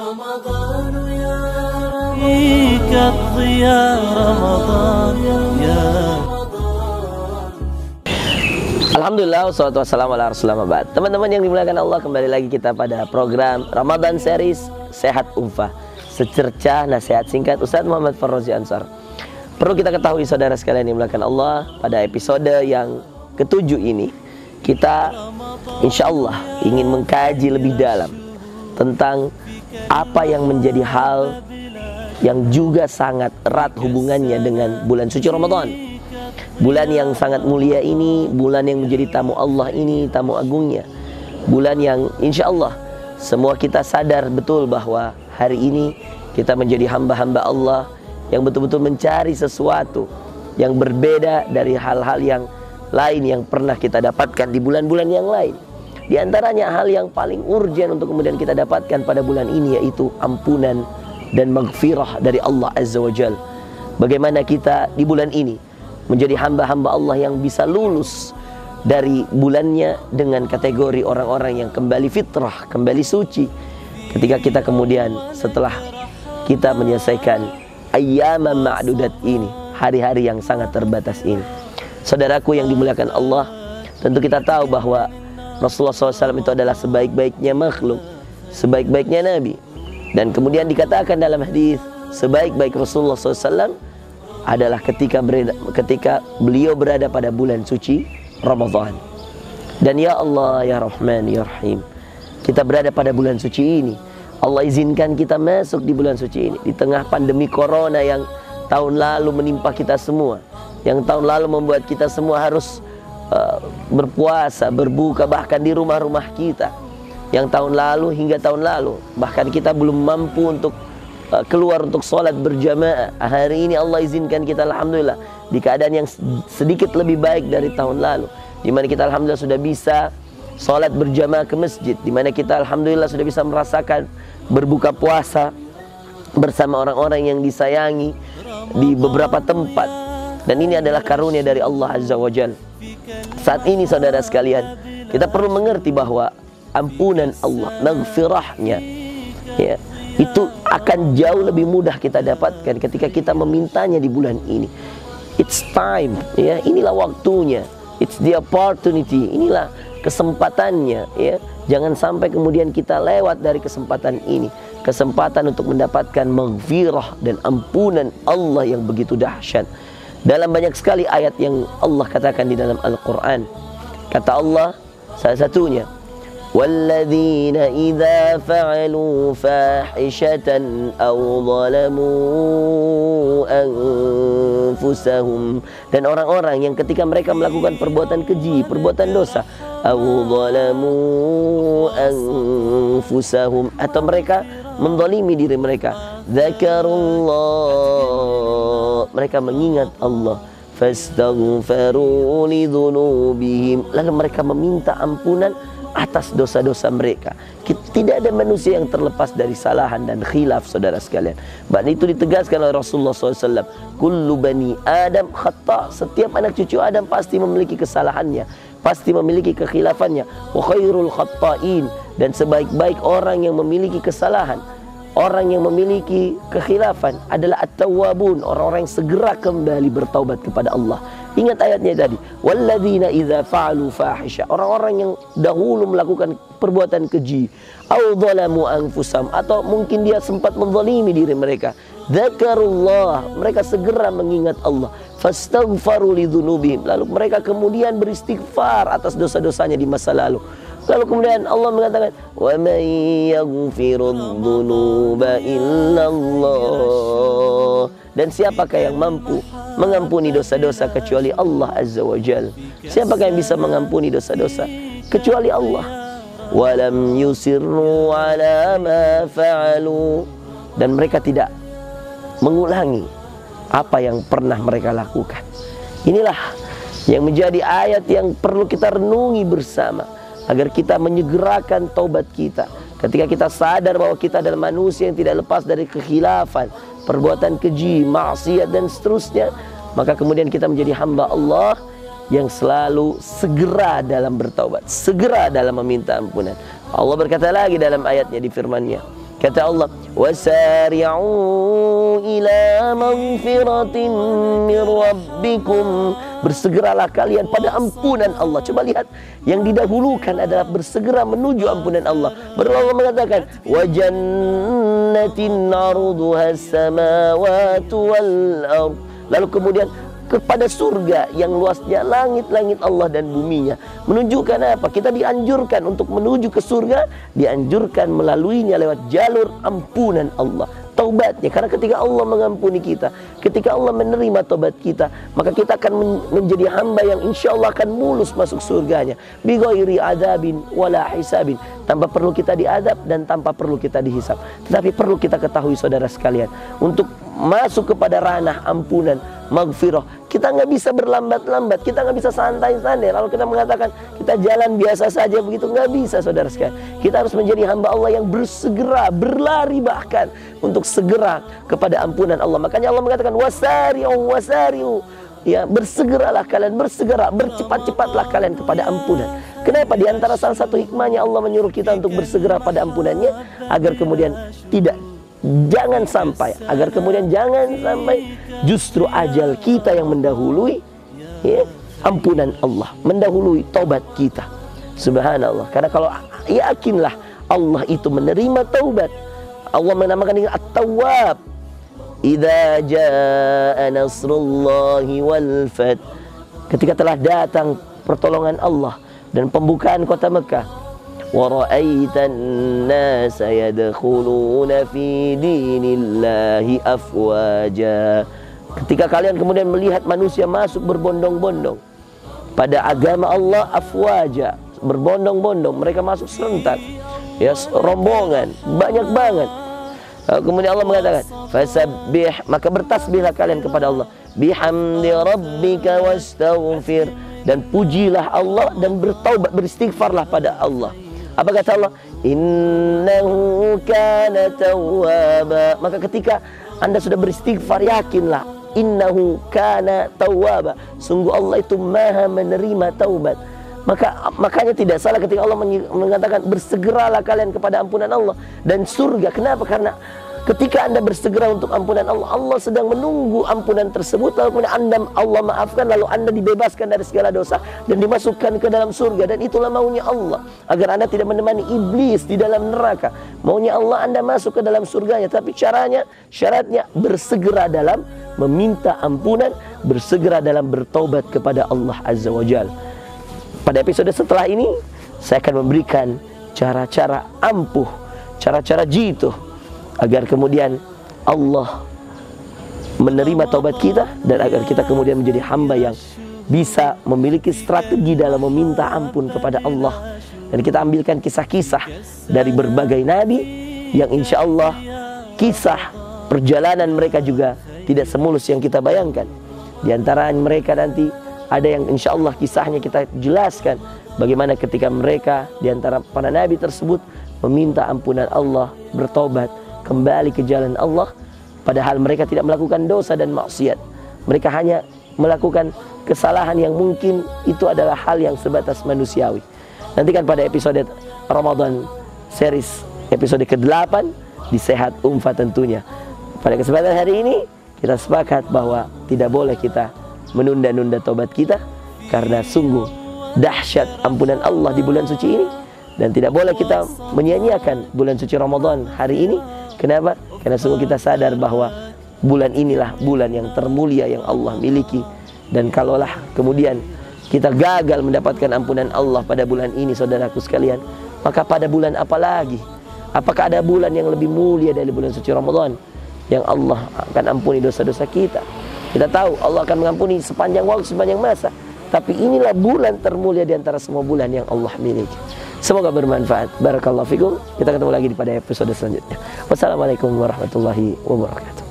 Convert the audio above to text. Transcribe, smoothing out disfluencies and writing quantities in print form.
رمضان يا فيك الضياء رمضان يا Alhamdulillah, wassalatu wassalamu ala rasulillah. Teman-teman yang dimuliakan Allah, kembali lagi kita pada program Ramadan Series Sehat Unfa, secercah nasihat singkat Ustaz Muhammad Farrozi Ansar. Perlu kita ketahui saudara sekalian yang dimuliakan Allah, pada episode yang ketujuh ini kita insya Allah ingin mengkaji lebih dalam tentang apa yang menjadi hal yang juga sangat erat hubungannya dengan bulan suci Ramadan. Bulan yang sangat mulia ini, bulan yang menjadi tamu Allah ini, tamu agungnya. Bulan yang insya Allah semua kita sadar betul bahwa hari ini kita menjadi hamba-hamba Allah yang betul-betul mencari sesuatu yang berbeda dari hal-hal yang lain yang pernah kita dapatkan di bulan-bulan yang lain. Di antaranya hal yang paling urgen untuk kemudian kita dapatkan pada bulan ini, yaitu ampunan dan maghfirah dari Allah Azza wa Jal. Bagaimana kita di bulan ini menjadi hamba-hamba Allah yang bisa lulus dari bulannya dengan kategori orang-orang yang kembali fitrah, kembali suci. Ketika kita kemudian setelah kita menyelesaikan ayyaman ma'dudat ini, hari-hari yang sangat terbatas ini. Saudaraku yang dimuliakan Allah, tentu kita tahu bahwa Rasulullah SAW itu adalah sebaik-baiknya makhluk, sebaik-baiknya Nabi. Dan kemudian dikatakan dalam hadis, sebaik-baik Rasulullah SAW adalah ketika beliau berada pada bulan suci Ramadan. Dan ya Allah, ya Rahman, ya Rahim, kita berada pada bulan suci ini. Allah izinkan kita masuk di bulan suci ini di tengah pandemi corona yang tahun lalu menimpa kita semua, yang tahun lalu membuat kita semua harus berpuasa, berbuka bahkan di rumah-rumah kita. Yang tahun lalu hingga tahun lalu bahkan kita belum mampu untuk keluar untuk sholat berjamaah. Hari ini Allah izinkan kita alhamdulillah di keadaan yang sedikit lebih baik dari tahun lalu, di mana kita alhamdulillah sudah bisa sholat berjamaah ke masjid, di mana kita alhamdulillah sudah bisa merasakan berbuka puasa bersama orang-orang yang disayangi di beberapa tempat. Dan ini adalah karunia dari Allah Azza wa Jal. Saat ini saudara sekalian, kita perlu mengerti bahwa ampunan Allah, maghfirahnya, ya, itu akan jauh lebih mudah kita dapatkan ketika kita memintanya di bulan ini. It's time, ya, inilah waktunya. It's the opportunity, inilah kesempatannya, ya. Jangan sampai kemudian kita lewat dari kesempatan ini, kesempatan untuk mendapatkan maghfirah dan ampunan Allah yang begitu dahsyat. Dalam banyak sekali ayat yang Allah katakan di dalam Al-Quran, kata Allah salah satunya, وَالَّذِينَ إِذَا فَعَلُوا فَاحِشَةً أَوْ ظَلَمُوا أَنفُسَهُمْ, dan orang-orang yang ketika mereka melakukan perbuatan keji, perbuatan dosa, أَوْ ظَلَمُوا أَنفُسَهُمْ, atau mereka menzalimi diri mereka, ذَكَرُوا اللَّهَ, mereka mengingat Allah, فَاسْتَغْفَرُوا لِذُنُوبِهِمْ, lalu mereka meminta ampunan atas dosa-dosa mereka. Tidak ada manusia yang terlepas dari kesalahan dan khilaf, saudara sekalian. Bahkan itu ditegaskan oleh Rasulullah SAW, kullu bani Adam khata', setiap anak cucu Adam pasti memiliki kesalahannya, pasti memiliki kekhilafannya. Wa khairul khatta'in, dan sebaik-baik orang yang memiliki kesalahan, orang yang memiliki kekhilafan adalah at-tawwabun, orang-orang yang segera kembali bertaubat kepada Allah. Ingat ayatnya tadi, walladzina idza fa'alu fahisha, orang-orang yang dahulu melakukan perbuatan keji, au dzalamu anfusahum, atau mungkin dia sempat menzalimi diri mereka, dzakarullah, mereka segera mengingat Allah, fastaghfaru lidzunubihim, lalu mereka kemudian beristighfar atas dosa-dosanya di masa lalu. Lalu kemudian Allah mengatakan, wa may yaghfirudz dzunuba illallah, dan siapakah yang mampu mengampuni dosa-dosa kecuali Allah Azza wa Jal. Siapakah yang bisa mengampuni dosa-dosa kecuali Allah. Walam yusirru ala ma fa'alu, dan mereka tidak mengulangi apa yang pernah mereka lakukan. Inilah yang menjadi ayat yang perlu kita renungi bersama, agar kita menyegerakan taubat kita. Ketika kita sadar bahwa kita adalah manusia yang tidak lepas dari kekhilafan, perbuatan keji, maksiat dan seterusnya, maka kemudian kita menjadi hamba Allah yang selalu segera dalam bertaubat, segera dalam meminta ampunan. Allah berkata lagi dalam ayatnya di firman-Nya, Kata Allah, wasari'u ila maghfiratin min rabbikum. Bersegeralah kalian pada ampunan Allah. Coba lihat, yang didahulukan adalah bersegera menuju ampunan Allah. Baru Allah mengatakan, wa jannatin 'arduha as-samawati wal ardh. Lalu kemudian kepada surga yang luasnya langit-langit Allah dan buminya. Menunjukkan apa? Kita dianjurkan untuk menuju ke surga, dianjurkan melaluinya lewat jalur ampunan Allah, taubatnya. Karena ketika Allah mengampuni kita, ketika Allah menerima taubat kita, maka kita akan menjadi hamba yang insya Allah akan mulus masuk surganya, bi ghairi adzabin wala hisabin, tanpa perlu kita diadab dan tanpa perlu kita dihisab. Tetapi perlu kita ketahui saudara sekalian, untuk masuk kepada ranah ampunan, maghfirah, kita nggak bisa berlambat-lambat, kita nggak bisa santai-santai. Lalu kita mengatakan kita jalan biasa saja, begitu nggak bisa saudara sekalian. Kita harus menjadi hamba Allah yang bersegera, berlari bahkan untuk segera kepada ampunan Allah. Makanya Allah mengatakan wasari'u wasari'u, ya, bersegeralah kalian, bersegera, bercepat-cepatlah kalian kepada ampunan. Kenapa? Di antara salah satu hikmahnya Allah menyuruh kita untuk bersegera pada ampunannya, agar kemudian jangan sampai justru ajal kita yang mendahului, ya, ampunan Allah, mendahului taubat kita. Subhanallah. Karena kalau yakinlah Allah itu menerima taubat. Allah menamakan ini At-Tawwab. Idza jaa nasrullahi wal fath. Ketika telah datang pertolongan Allah dan pembukaan kota Mekah. وَرَأَيْتَ النَّاسَ يَدْخُلُونَ فِي دِينِ اللَّهِ أَفْوَاجًا. Ketika kalian kemudian melihat manusia masuk berbondong-bondong pada agama Allah, afwaja, berbondong-bondong, mereka masuk serentak, ya, rombongan, banyak banget. Kemudian Allah mengatakan, fasabbih, maka bertasbihlah kalian kepada Allah, bihamdi rabbika wastaghfir, dan pujilah Allah dan bertaubat, beristighfarlah pada Allah. Apa kata Allah? Innahu kana tawwaba. Maka ketika Anda sudah beristighfar, yakinlah innahu kana tawwaba, sungguh Allah itu maha menerima taubat. Makanya tidak salah ketika Allah mengatakan bersegeralah kalian kepada ampunan Allah dan surga. Kenapa? Karena ketika Anda bersegera untuk ampunan Allah, Allah sedang menunggu ampunan tersebut. Lalu kemudian Allah maafkan, lalu Anda dibebaskan dari segala dosa dan dimasukkan ke dalam surga. Dan itulah maunya Allah, agar Anda tidak menemani iblis di dalam neraka. Maunya Allah Anda masuk ke dalam surganya. Tapi syaratnya bersegera dalam meminta ampunan, bersegera dalam bertaubat kepada Allah Azza wa Jalla. Pada episode setelah ini, saya akan memberikan cara-cara ampuh, cara-cara jitu, agar kemudian Allah menerima taubat kita dan agar kita kemudian menjadi hamba yang bisa memiliki strategi dalam meminta ampun kepada Allah. Dan kita ambilkan kisah-kisah dari berbagai nabi yang insya Allah kisah perjalanan mereka juga tidak semulus yang kita bayangkan. Di antara mereka nanti ada yang insya Allah kisahnya kita jelaskan bagaimana ketika mereka di antara para nabi tersebut meminta ampunan Allah, bertobat, kembali ke jalan Allah, padahal mereka tidak melakukan dosa dan maksiat. Mereka hanya melakukan kesalahan yang mungkin itu adalah hal yang sebatas manusiawi. Nantikan pada episode Ramadan series episode ke-8 di Sehat Umfa tentunya. Pada kesempatan hari ini kita sepakat bahwa tidak boleh kita menunda-nunda taubat kita, karena sungguh dahsyat ampunan Allah di bulan suci ini, dan tidak boleh kita menyia-nyiakan bulan suci Ramadan hari ini. Kenapa? Karena sungguh kita sadar bahwa bulan inilah bulan yang termulia yang Allah miliki. Dan kalaulah kemudian kita gagal mendapatkan ampunan Allah pada bulan ini, saudaraku sekalian, maka pada bulan apa lagi? Apakah ada bulan yang lebih mulia dari bulan suci Ramadan yang Allah akan ampuni dosa-dosa kita? Kita tahu Allah akan mengampuni sepanjang waktu, sepanjang masa. Tapi inilah bulan termulia di antara semua bulan yang Allah miliki. Semoga bermanfaat. Barakallahu fikum. Kita ketemu lagi pada episode selanjutnya. Wassalamualaikum warahmatullahi wabarakatuh.